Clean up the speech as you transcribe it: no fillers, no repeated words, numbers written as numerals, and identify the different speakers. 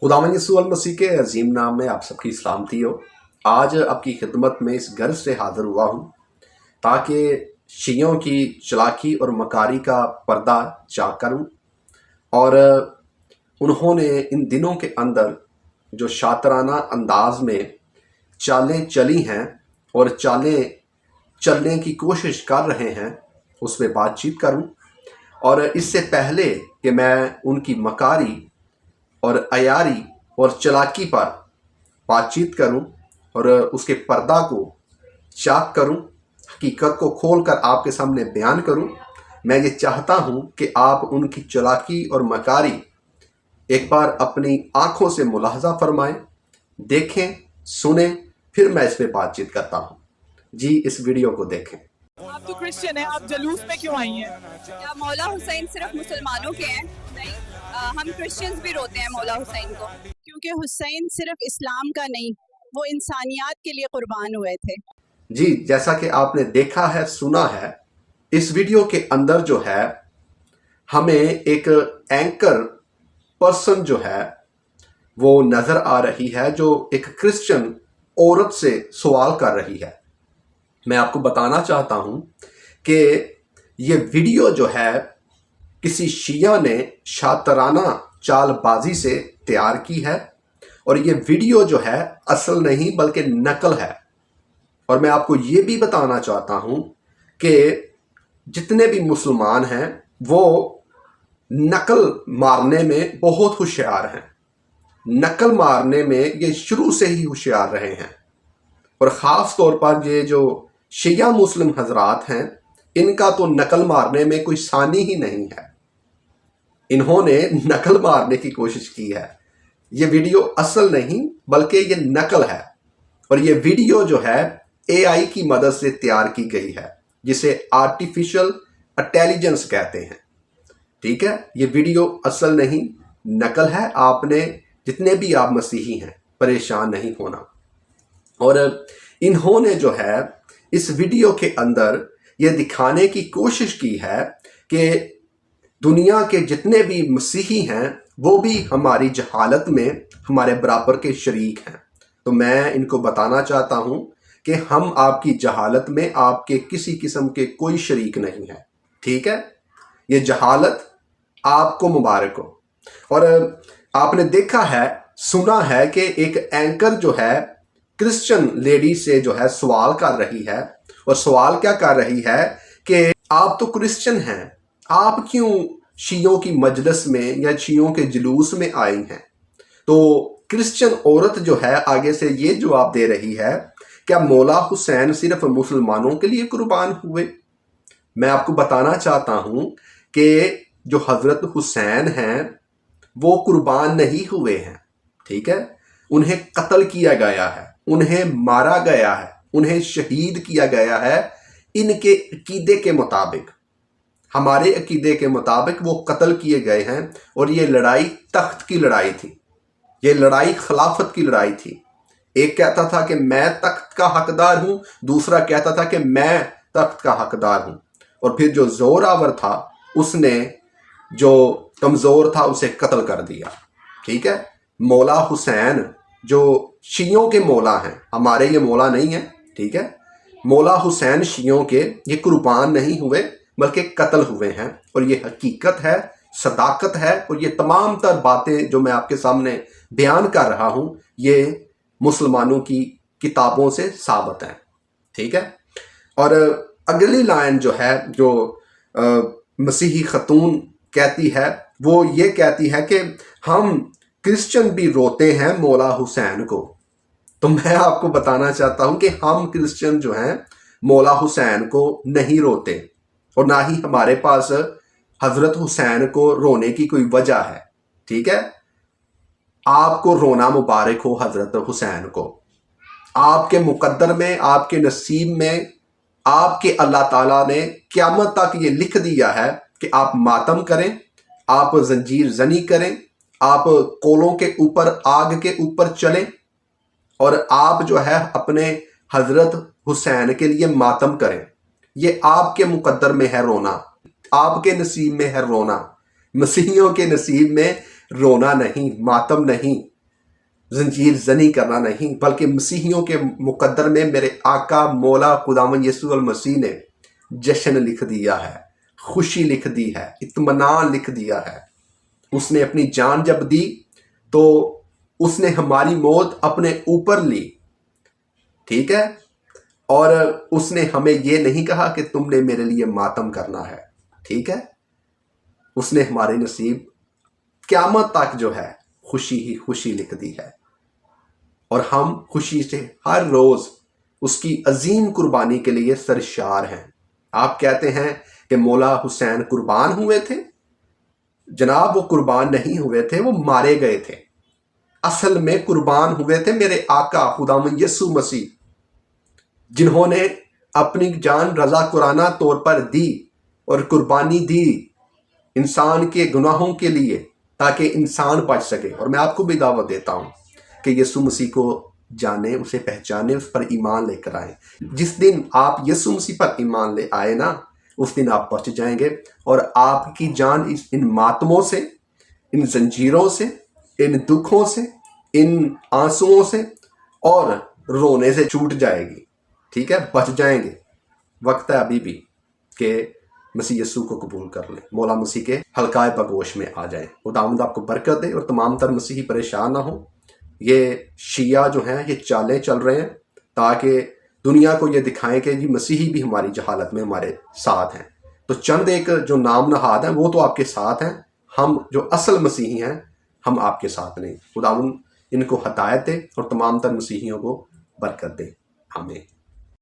Speaker 1: खुदावंद यीशु मसीह के अजीम नाम में आप सबकी सलामती हो। आज आपकी खिदमत में इस गर्ज से हाज़िर हुआ हूँ ताकि शियों की चालाकी और मकारी का पर्दा चाक करूँ। और उन्होंने इन दिनों के अंदर जो शातराना अंदाज में चालें चली हैं और चालें चलने की कोशिश कर रहे हैं उस पर बातचीत करूँ। और इससे पहले कि मैं उनकी मकारी और अयारी और चालाकी पर बातचीत करूं और उसके पर्दा को चाक करूं, हकीकत को खोलकर आपके सामने बयान करूं, मैं ये चाहता हूं कि आप उनकी चालाकी और मकारी एक बार अपनी आंखों से मुलाहजा फरमाएं, देखें, सुने, फिर मैं इस पर बातचीत करता हूं। जी, इस वीडियो को देखें।
Speaker 2: आप तो क्रिश्चियन हैं, आप जलूस में क्यों आई हैं?
Speaker 3: क्या मौला हुसैन सिर्फ मुसलमानों के हैं? नहीं, हम क्रिश्चियंस भी रोते हैं मौला हुसैन को, क्योंकि हुसैन सिर्फ इस्लाम का नहीं, वो इंसानियत के लिए कुर्बान हुए थे।
Speaker 1: जी, जैसा कि आपने देखा है, सुना है, इस वीडियो के अंदर जो है हमें एक एंकर पर्सन जो है वो नज़र आ रही है, जो एक क्रिश्चियन औरत से सवाल कर रही है। मैं आपको बताना चाहता हूं कि ये वीडियो जो है किसी शिया ने शातराना चालबाजी से तैयार की है और ये वीडियो जो है असल नहीं बल्कि नकल है। और मैं आपको ये भी बताना चाहता हूं कि जितने भी मुसलमान हैं वो नकल मारने में बहुत होशियार हैं। नकल मारने में ये शुरू से ही होशियार रहे हैं और ख़ास तौर पर ये जो शिया मुस्लिम हजरात हैं, इनका तो नकल मारने में कोई सानी ही नहीं है। इन्होंने नकल मारने की कोशिश की है। ये वीडियो असल नहीं बल्कि ये नकल है और ये वीडियो जो है AI की मदद से तैयार की गई है, जिसे आर्टिफिशियल इंटेलिजेंस कहते हैं। ठीक है, ये वीडियो असल नहीं, नकल है। आपने जितने भी आप मसीही हैं परेशान नहीं होना। और इन्होंने जो है इस वीडियो के अंदर ये दिखाने की कोशिश की है कि दुनिया के जितने भी मसीही हैं वो भी हमारी जहालत में हमारे बराबर के शरीक हैं। तो मैं इनको बताना चाहता हूं कि हम आपकी जहालत में आपके किसी किस्म के कोई शरीक नहीं है। ठीक है, ये जहालत आपको मुबारक हो। और आपने देखा है, सुना है कि एक एंकर जो है क्रिश्चियन लेडी से जो है सवाल कर रही है। और सवाल क्या कर रही है कि आप तो क्रिश्चियन हैं, आप क्यों शियों की मजलिस में या शियों के जुलूस में आई हैं? तो क्रिश्चियन औरत जो है आगे से ये जवाब दे रही है, क्या मौला हुसैन सिर्फ मुसलमानों के लिए कुर्बान हुए? मैं आपको बताना चाहता हूं कि जो हजरत हुसैन हैं वो कुर्बान नहीं हुए हैं। ठीक है, उन्हें कत्ल किया गया है, उन्हें मारा गया है, उन्हें शहीद किया गया है। इनके अकीदे के मुताबिक, हमारे अकीदे के मुताबिक वो कत्ल किए गए हैं। और ये लड़ाई तख्त की लड़ाई थी, ये लड़ाई खिलाफत की लड़ाई थी। एक कहता था कि मैं तख्त का हकदार हूं, दूसरा कहता था कि मैं तख्त का हकदार हूं। और फिर जो जोरावर था उसने जो कमज़ोर था उसे कत्ल कर दिया। ठीक है, मौला हुसैन जो शियों के मौला हैं, हमारे ये मौला नहीं है। ठीक है, मौला हुसैन शियों के ये कुर्बान नहीं हुए बल्कि कत्ल हुए हैं। और ये हकीकत है, सदाकत है। और ये तमाम तर बातें जो मैं आपके सामने बयान कर रहा हूं ये मुसलमानों की किताबों से साबित हैं। ठीक है, और अगली लाइन जो है जो मसीही खतून कहती है वो ये कहती है कि हम क्रिश्चियन भी रोते हैं मौला हुसैन को। तो मैं आपको बताना चाहता हूं कि हम क्रिश्चियन जो हैं मौला हुसैन को नहीं रोते और ना ही हमारे पास हजरत हुसैन को रोने की कोई वजह है। ठीक है, आपको रोना मुबारक हो हजरत हुसैन को। आपके मुकद्दर में, आपके नसीब में, आपके अल्लाह ताला ने क़यामत तक ये लिख दिया है कि आप मातम करें, आप जंजीर जनी करें, आप कोलों के ऊपर, आग के ऊपर चलें और आप जो है अपने हजरत हुसैन के लिए मातम करें। ये आपके मुकद्दर में है रोना, आपके नसीब में है रोना। मसीहियों के नसीब में रोना नहीं, मातम नहीं। जंजीर जनी करना नहीं, बल्कि मसीहियों के मुकद्दर में मेरे आका मौला खुदावंद यीशु अल मसीह ने जश्न लिख दिया है, खुशी लिख दी है, इत्मीनान लिख दिया है। उसने अपनी जान जब दी तो उसने हमारी मौत अपने ऊपर ली, ठीक है। और उसने हमें ये नहीं कहा कि तुमने मेरे लिए मातम करना है, ठीक है। उसने हमारे नसीब क़यामत तक जो है खुशी ही खुशी लिख दी है, और हम खुशी से हर रोज़ उसकी अजीम कुर्बानी के लिए सरशार हैं। आप कहते हैं कि मौला हुसैन कुर्बान हुए थे, जनाब वो कुर्बान नहीं हुए थे, वो मारे गए थे। असल में कुर्बान हुए थे मेरे आका खुदावंद यीशु मसीह, जिन्होंने अपनी जान रज़ा कुराना तौर पर दी और कुर्बानी दी इंसान के गुनाहों के लिए, ताकि इंसान बच सके। और मैं आपको भी दावत देता हूँ कि यीशु मसीह को जाने, उसे पहचाने, उस पर ईमान लेकर आए। जिस दिन आप यीशु मसीह पर ईमान ले आए ना, उस दिन आप बच जाएंगे और आपकी जान इन मातमों से, इन जंजीरों से, इन दुखों से, इन आंसुओं से और रोने से छूट जाएगी, ठीक है। बच जाएंगे। वक्त है अभी भी कि मसीह यीशु को कबूल कर लें, मौला मसीह के हल्काए बगोश में आ जाएं। खुदावंद आपको बरकत दे और तमाम तर मसीही परेशान ना हो। ये शिया जो हैं ये चालें चल रहे हैं ताकि दुनिया को ये दिखाएं कि जी मसीही भी हमारी जहालत में हमारे साथ हैं। तो चंद एक जो नाम नहाद हैं वो तो आपके साथ हैं, हम जो असल मसीही हैं हम आपके साथ नहीं। खुदावंद इनको हदायत दे और तमाम तर मसीहियों को बरकत दे। आमीन।